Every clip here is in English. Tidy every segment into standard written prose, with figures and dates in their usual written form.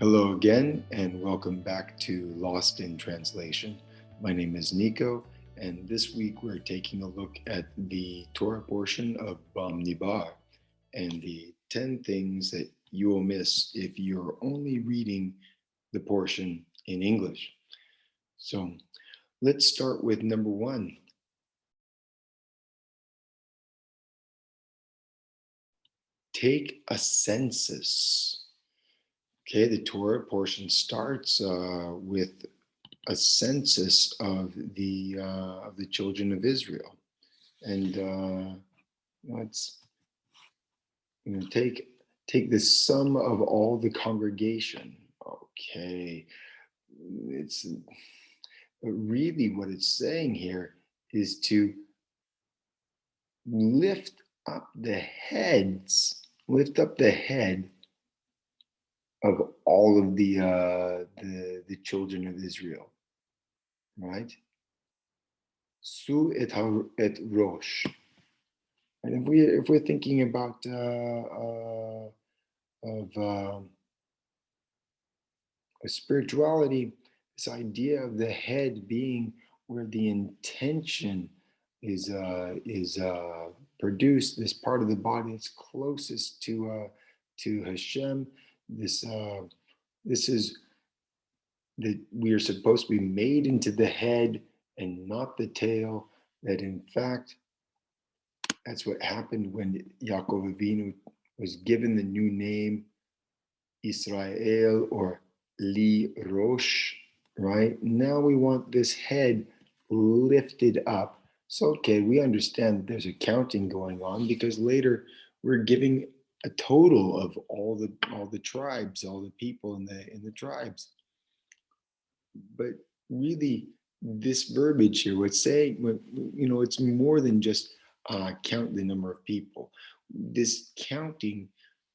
Hello again, and welcome back to Lost in Translation. My name is Nico, and this week we're taking a look at the Torah portion of Bamidbar and the 10 things that you will miss if you're only reading the portion in English. So let's start with number one. Take a census. Okay, the Torah portion starts with a census of the children of Israel, and let's take the sum of all the congregation. Okay, it's really what it's saying here is to lift up the heads, lift up the head of all of the children of Israel, right? Su et rosh. And if we're thinking about of spirituality, this idea of the head being where the intention is produced, this part of the body that's closest to Hashem. This is that we are supposed to be made into the head and not the tail. That in fact, that's what happened when Yaakov Avinu was given the new name Israel or Li Rosh, right? Now we want this head lifted up. So, okay, we understand that there's a counting going on because later we're giving a total of all the tribes, all the people in the tribes. But really, this verbiage here would say, it's more than just count the number of people. This counting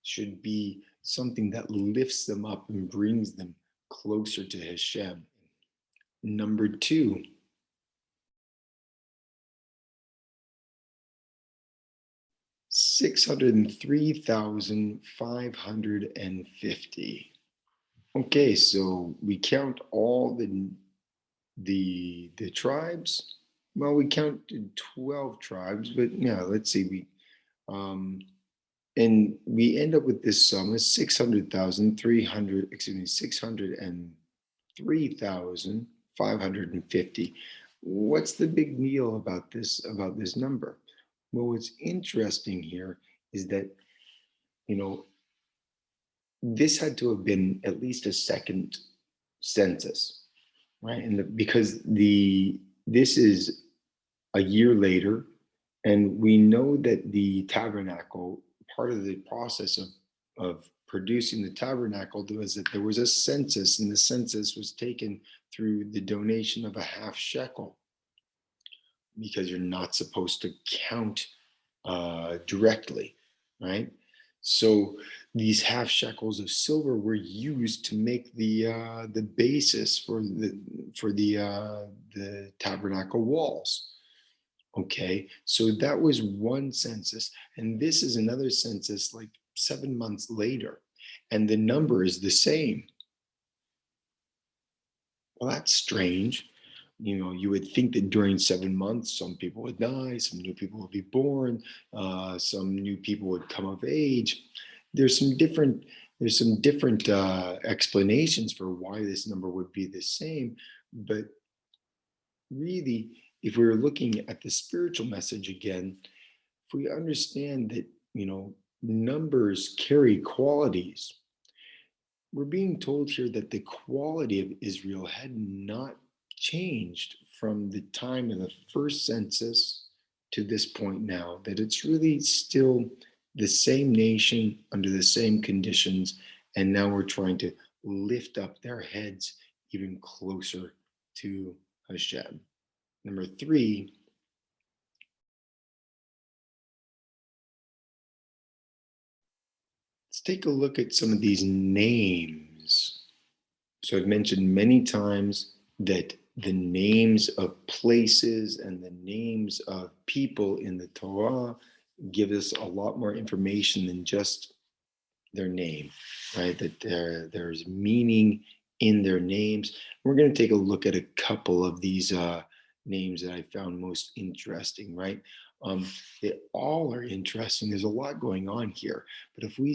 should be something that lifts them up and brings them closer to Hashem. Number two, $603,550. Okay, so we count all the tribes. Well, we counted 12 tribes, but yeah, let's see. And we end up with this sum of 603,550. What's the big deal about this number? Well, what's interesting here is that, this had to have been at least a second census, right? And because this is a year later, and we know that the tabernacle, part of the process of producing the tabernacle was that there was a census, and the census was taken through the donation of a half shekel, because you're not supposed to count directly, right? So these half shekels of silver were used to make the basis for the tabernacle walls. Okay, so that was one census, and this is another census like 7 months later, and the number is the same. Well, that's strange. You would think that during 7 months, some people would die, some new people would be born, some new people would come of age. There's some different explanations for why this number would be the same, but really, if we were looking at the spiritual message again, if we understand that numbers carry qualities, we're being told here that the quality of Israel had not changed from the time of the first census to this point now, that it's really still the same nation under the same conditions, and now we're trying to lift up their heads even closer to Hashem. Number three, let's take a look at some of these names. So I've mentioned many times that the names of places and the names of people in the Torah give us a lot more information than just their name, right? That there's meaning in their names. We're going to take a look at a couple of these names that I found most interesting, right? They all are interesting. There's a lot going on here. But if we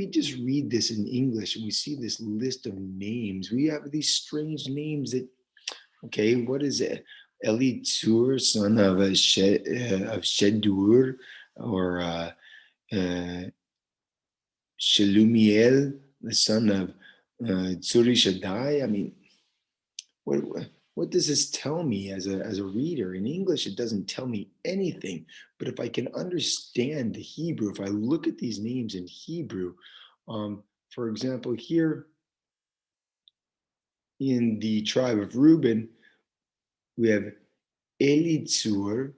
just read this in English and we see this list of names, we have these strange names that, okay, what is it? Eli Tsur, son of Shedur, or uh, Shelumiel, the son of Tsuri Shaddai. I mean, what what does this tell me as a reader? In English, it doesn't tell me anything. But if I can understand the Hebrew, if I look at these names in Hebrew, for example, here in the tribe of Reuben, we have Elitzur,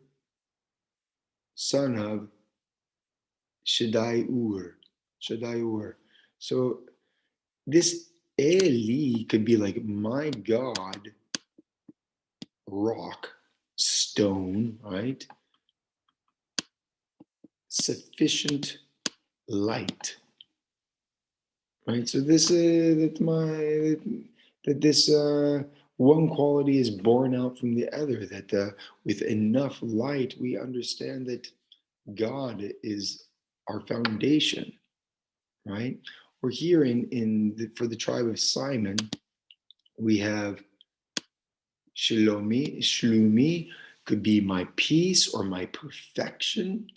son of Shaddai Ur. Shaddai Ur. So this Eli could be like, my God, rock, stone, right? Sufficient light, right? So this that this one quality is born out from the other. That with enough light, we understand that God is our foundation, right? We're here for the tribe of Simon, we have Shlumi could be my peace or my perfection.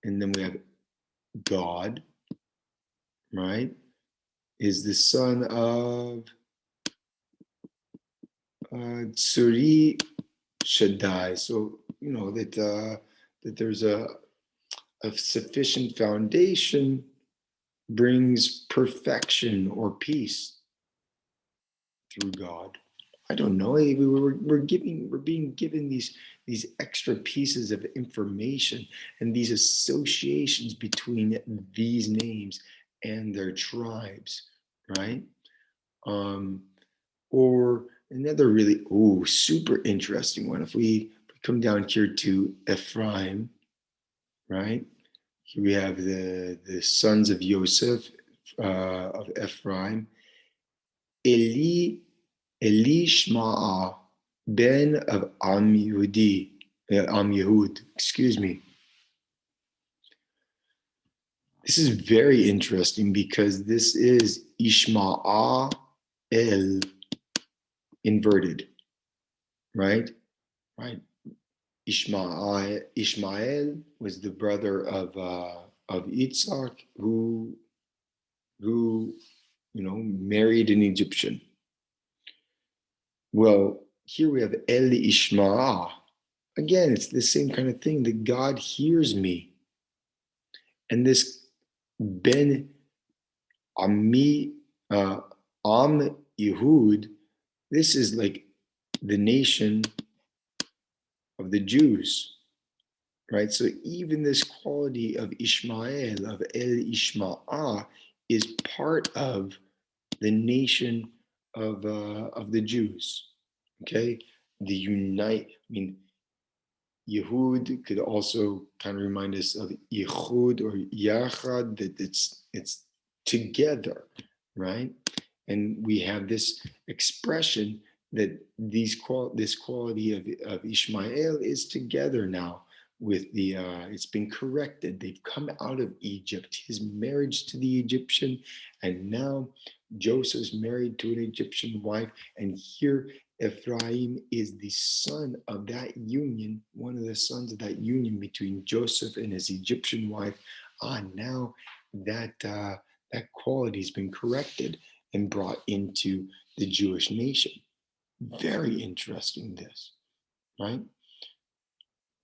And then we have God, right? Is the son of Tsuri Shaddai. So, that there's a sufficient foundation brings perfection or peace through God. I don't know. We're being given these extra pieces of information and these associations between these names and their tribes, right? Or another really super interesting one. If we come down here to Ephraim, right? Here we have the sons of Joseph of Ephraim, Elishma ben of Yehud, excuse me. This is very interesting because this is Ishmael inverted, right? Right. Ishmael was the brother of Yitzhak, who married an Egyptian. Well, here we have El Ishmael. Again, it's the same kind of thing that God hears me. And this Ben Ami Am Yehud, this is like the nation of the Jews, right? So even this quality of Ishmael, of El Ishmael, is part of the nation of the Jews. Okay, Yehud could also kind of remind us of Yehud or Yachad, that it's together, right? And we have this expression that this quality of Ishmael is together now with it's been corrected. They've come out of Egypt, his marriage to the Egyptian, and now Joseph's married to an Egyptian wife, and here Ephraim is the son of that union, one of the sons of that union between Joseph and his Egyptian wife. Now that quality has been corrected and brought into the Jewish nation. Very interesting, this, right?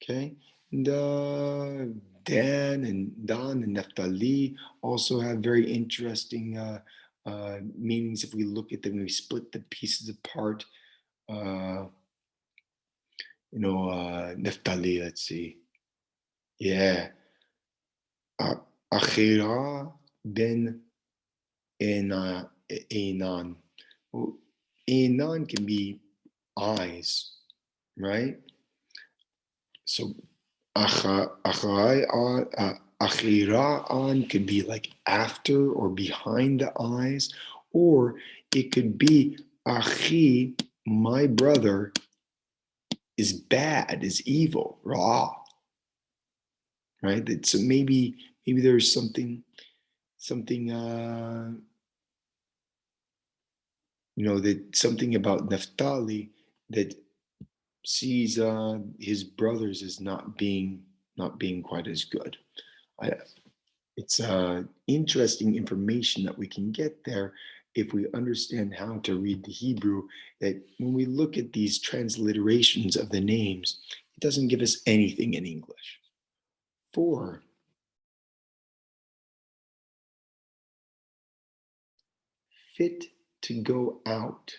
Okay. And Dan and Naphtali also have very interesting meanings if we look at them, we split the pieces apart. Naphtali, let's see. Yeah. Achira ben Enan. Well, Enan can be eyes, right? So Achai Akhira'an could be like after or behind the eyes, or it could be Akhi, my brother, is bad, is evil, Ra, right? So maybe there's something that something about Naphtali that sees his brothers as not being quite as good. I, it's interesting information that we can get there if we understand how to read the Hebrew. That when we look at these transliterations of the names, it doesn't give us anything in English. For fit to go out.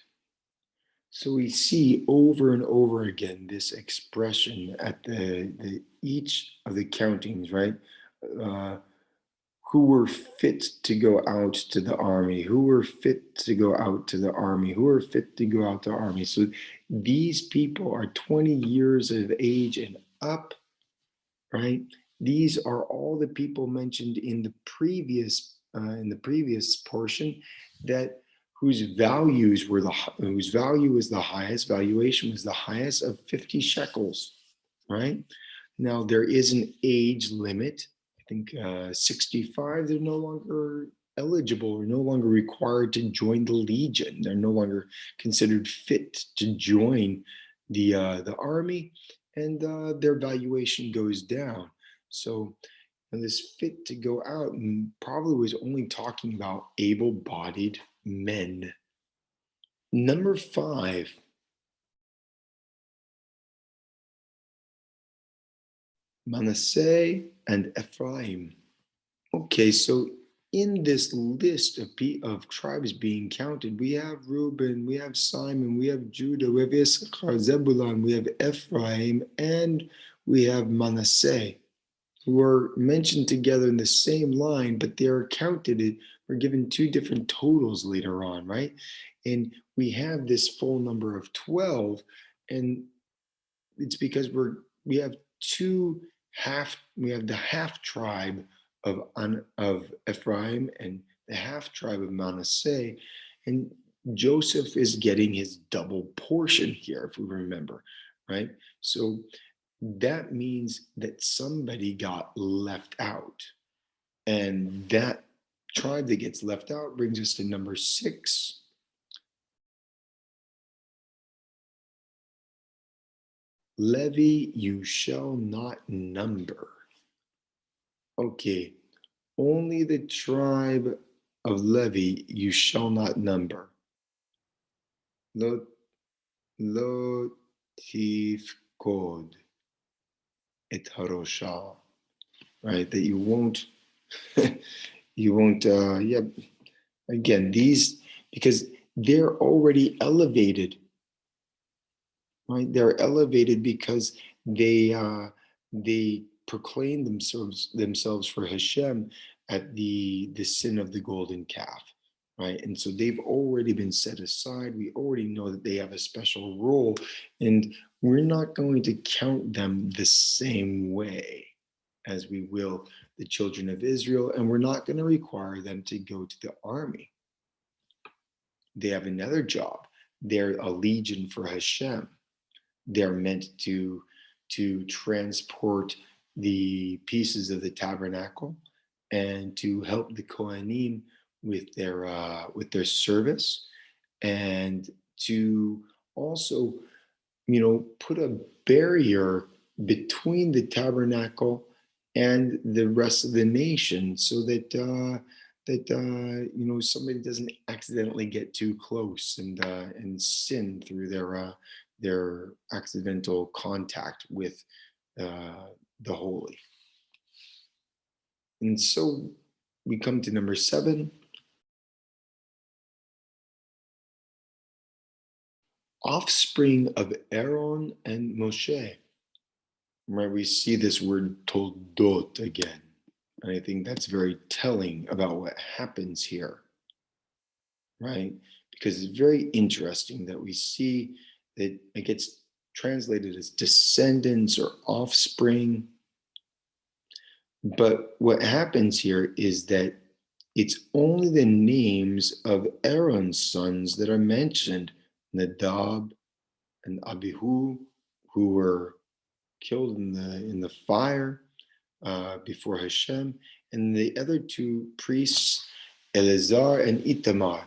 So we see over and over again this expression at the each of the countings, right? Uh, who were fit to go out to the army, who were fit to go out to the army, who were fit to go out to the army. So these people are 20 years of age and up, right? These are all the people mentioned in the previous portion that whose whose value was the highest, valuation was the highest of 50 shekels, right? Now there is an age limit. I think 65, they're no longer eligible or no longer required to join the legion. They're no longer considered fit to join the army, and their valuation goes down. So this fit to go out probably was only talking about able-bodied men. Number 5, Manasseh and Ephraim. Okay, so in this list of tribes being counted, we have Reuben, we have Simon, we have Judah, we have Issachar, Zebulun, we have Ephraim, and we have Manasseh, who are mentioned together in the same line, but they are counted. We're given two different totals later on, right? And we have this full number of 12, and it's because we have we have the half tribe of Ephraim and the half tribe of Manasseh, and Joseph is getting his double portion here, if we remember, right? So that means that somebody got left out, and that tribe that gets left out brings us to number 6. Levi you shall not number. Okay, only the tribe of Levi you shall not number. Lo, lo tifkod et harosha, right? That you won't, yeah, again, these, because they're already elevated, right? They're elevated because they proclaim themselves for Hashem at the sin of the golden calf, right? And so they've already been set aside. We already know that they have a special role, and we're not going to count them the same way as we will the children of Israel, and we're not going to require them to go to the army. They have another job. They're a legion for Hashem. They're meant to transport the pieces of the tabernacle and to help the Kohanim with their service, and to also put a barrier between the tabernacle and the rest of the nation, so that somebody doesn't accidentally get too close and sin through their accidental contact with the holy. And so we come to number 7. Offspring of Aaron and Moshe. Right, we see this word toldot again. And I think that's very telling about what happens here, right? Because it's very interesting that we see that it gets translated as descendants or offspring. But what happens here is that it's only the names of Aaron's sons that are mentioned, Nadab and Abihu, who were killed in the fire before Hashem, and the other two priests, Eleazar and Itamar.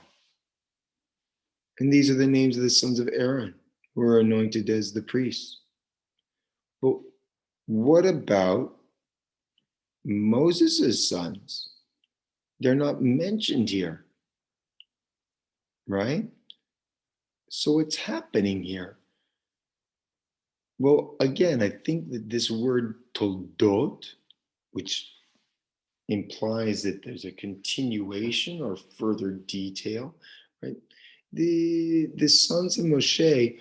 And these are the names of the sons of Aaron who are anointed as the priests. But what about Moses' sons? They're not mentioned here, right? So what's happening here? Well, again, I think that this word toldot, which implies that there's a continuation or further detail, right? The sons of Moshe,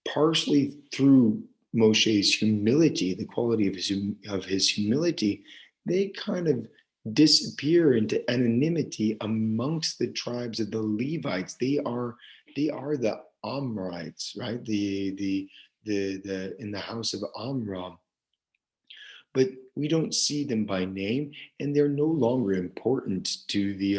partially through Moshe's humility, the quality of his humility, they kind of disappear into anonymity amongst the tribes of the Levites. They are the Amrites, right? The in the house of Amram, but we don't see them by name, and they're no longer important to the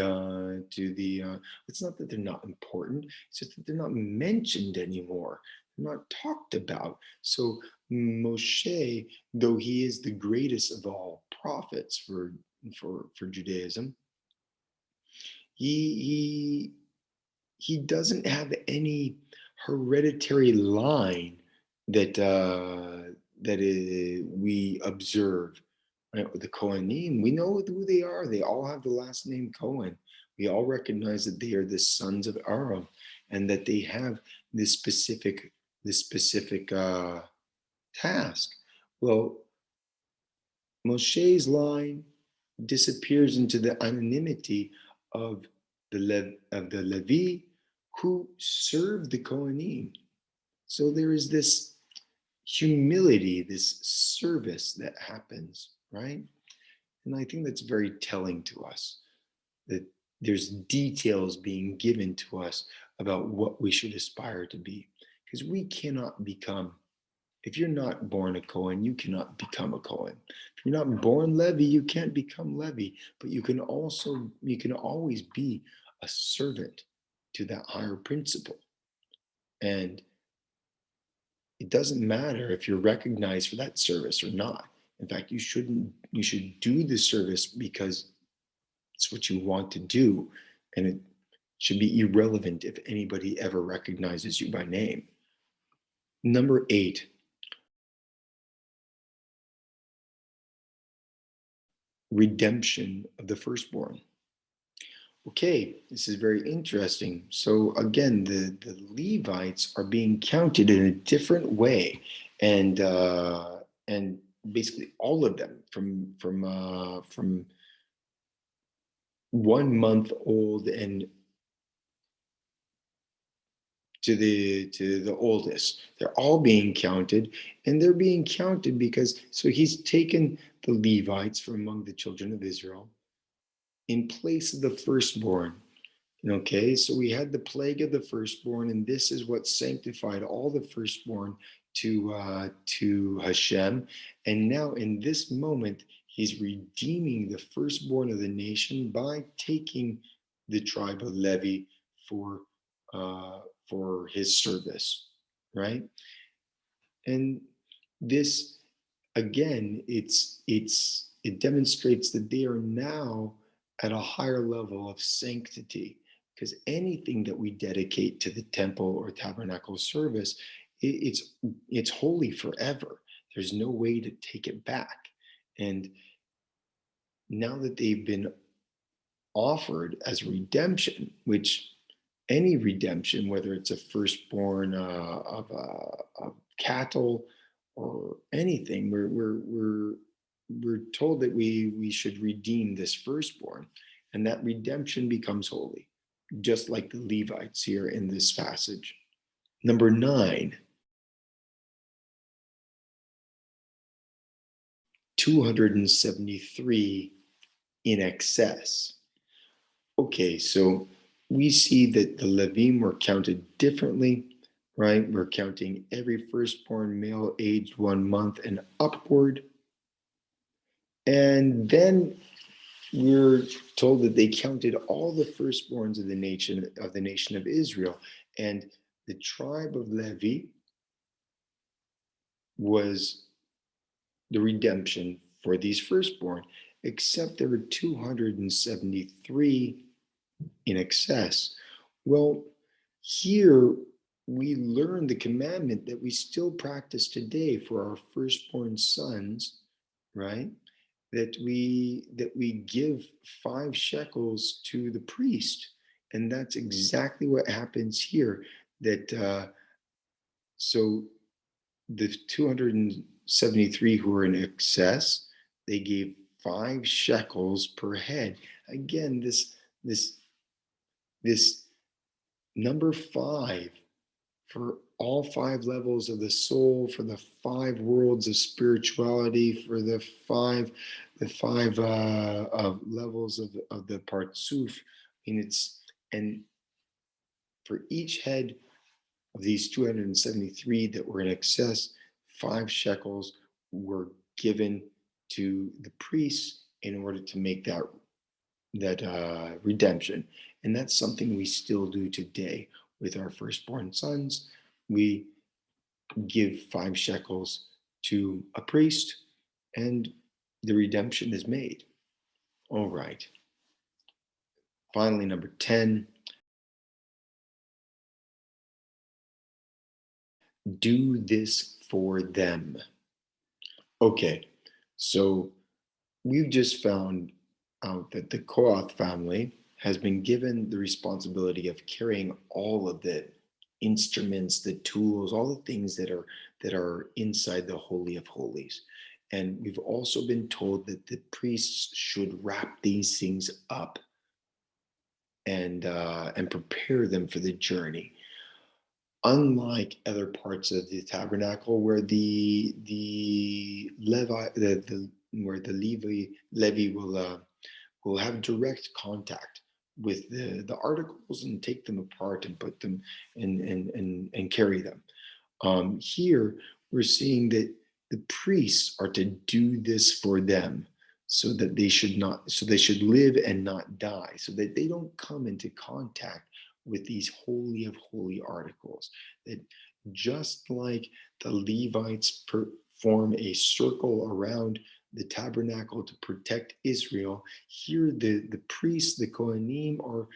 it's not that they're not important, it's just that they're not mentioned anymore. They're not talked about. So Moshe, though he is the greatest of all prophets for Judaism, he he doesn't have any hereditary line that we observe. Right? The Kohanim, we know who they are. They all have the last name Cohen. We all recognize that they are the sons of Aaron, and that they have this specific task. Well, Moshe's line disappears into the anonymity of the Levi who served the Kohanim. So there is this humility, this service that happens, right? And I think that's very telling to us that there's details being given to us about what we should aspire to be. Because we cannot become, if you're not born a Cohen, you cannot become a Cohen. If you're not born Levi, you can't become Levi. But you can always be a servant to that higher principle. And it doesn't matter if you're recognized for that service or not. In fact, you should do the service because it's what you want to do. And it should be irrelevant if anybody ever recognizes you by name. Number 8, redemption of the firstborn. Okay, this is very interesting. So again, the Levites are being counted in a different way, and basically all of them from 1 month old and to the oldest. They're all being counted, and they're being counted because so he's taken the Levites from among the children of Israel in place of the firstborn. Okay, so we had the plague of the firstborn, and this is what sanctified all the firstborn to Hashem. And now, in this moment, he's redeeming the firstborn of the nation by taking the tribe of Levi for for his service, right? And this again, it demonstrates that they are now at a higher level of sanctity, because anything that we dedicate to the temple or tabernacle service, it's holy forever. There's no way to take it back. And now that they've been offered as redemption, which any redemption, whether it's a firstborn of cattle or anything, we're told that we should redeem this firstborn, and that redemption becomes holy, just like the Levites here in this passage. Number 9, 273 in excess. Okay, so we see that the Levim were counted differently, right? We're counting every firstborn male aged 1 month and upward. And then we're told that they counted all the firstborns of the nation of Israel, and the tribe of Levi was the redemption for these firstborn, except there were 273 in excess. Well, here we learn the commandment that we still practice today for our firstborn sons, right? That we give 5 shekels to the priest, and that's exactly what happens here. That so the 273 who were in excess, they gave 5 shekels per head. Again, this number 5 for all 5 levels of the soul, for the 5 worlds of spirituality, for the five levels of the partsuf. And and for each head of these 273 that were in excess, 5 shekels were given to the priests in order to make that redemption. And that's something we still do today with our firstborn sons. We give 5 shekels to a priest, and the redemption is made. All right. Finally, number 10, do this for them. Okay, so we've just found out that the Koath family has been given the responsibility of carrying all of the instruments, the tools, all the things that are inside the Holy of Holies. And we've also been told that the priests should wrap these things up and prepare them for the journey. Unlike other parts of the tabernacle, where the Levi the where the Levi will have direct contact with the articles and take them apart and put them and carry them. Here we're seeing that the priests are to do this for them, so they should live and not die, so that they don't come into contact with these holy of holy articles. That just like the Levites form a circle around the tabernacle to protect Israel, here the priests, the Kohanim, are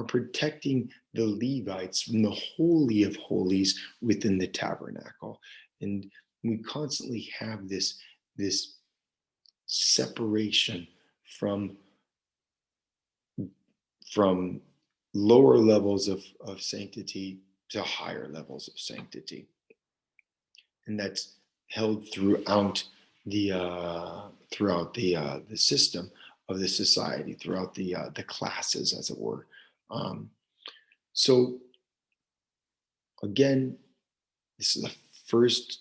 protecting the Levites from the holy of holies within the tabernacle. And we constantly have this separation from from lower levels of sanctity to higher levels of sanctity. And that's held throughout the system of the society, throughout the classes, as it were. So again, this is the first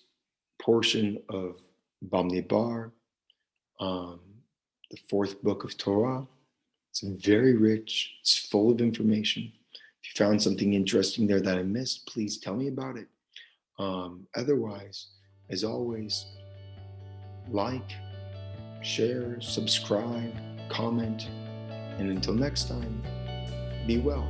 portion of Bamidbar, the 4th book of Torah. It's very rich. It's full of information. If you found something interesting there that I missed, please tell me about it. Otherwise, as always, like, share, subscribe, comment, and until next time, be well.